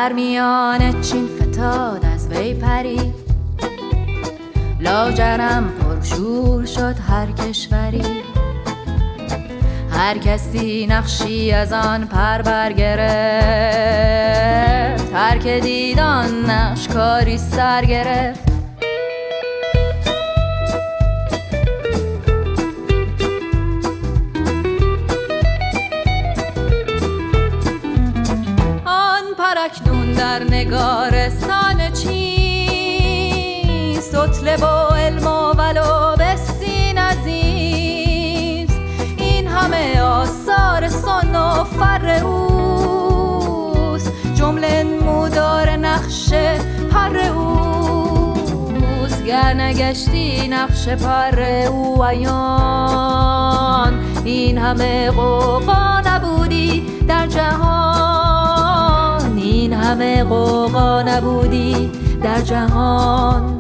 در میان چین فتاد از وی پری، لاجرم پرشور شد هر کشوری. هر کسی نقشی از آن پر برگرفت، هر که دید آن نقش کاری سر گرفت. آن پر اکنون در نگارستان چین، سطل با علم و ولو بسین عزیز. این همه آثار سن و فر اوست، جمله نمودار نقش پر اوست. گر نگشتی نقش پر او عیان، این همه غوغا نبودی در جهان. این همه غوغا نبودی در جهان.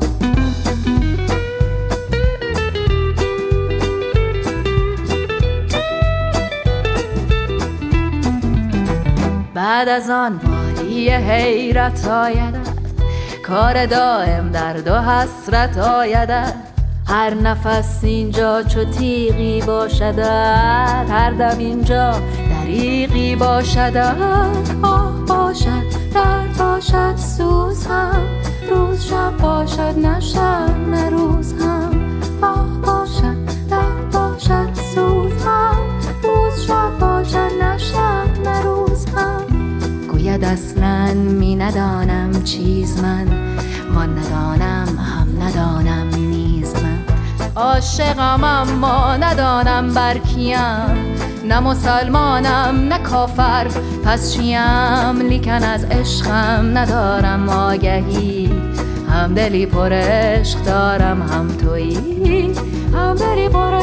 بعد از آن وادی حیرت آیدد، کار دائم درد و حسرت آیدد. هر نفس اینجا چو تیغی باشدد، هر دم اینجا دریغی باشدد. آه باشد درد باشد سوز هم، روز شب باشد نه شب نه روز هم. آه باشد درد باشد سوز هم، روز شب باشد نه شب نه روز هم. گوید اصلاً می ندانم چیز من، وان ندانم هم ندانم نیز من. عاشقم اما ندانم بر کیم، نه مسلمانم نه کافر پس چیم. لیکن از عشقم ندارم آگهی، هم دلی پر عشق دارم هم تویی. هم دلی پر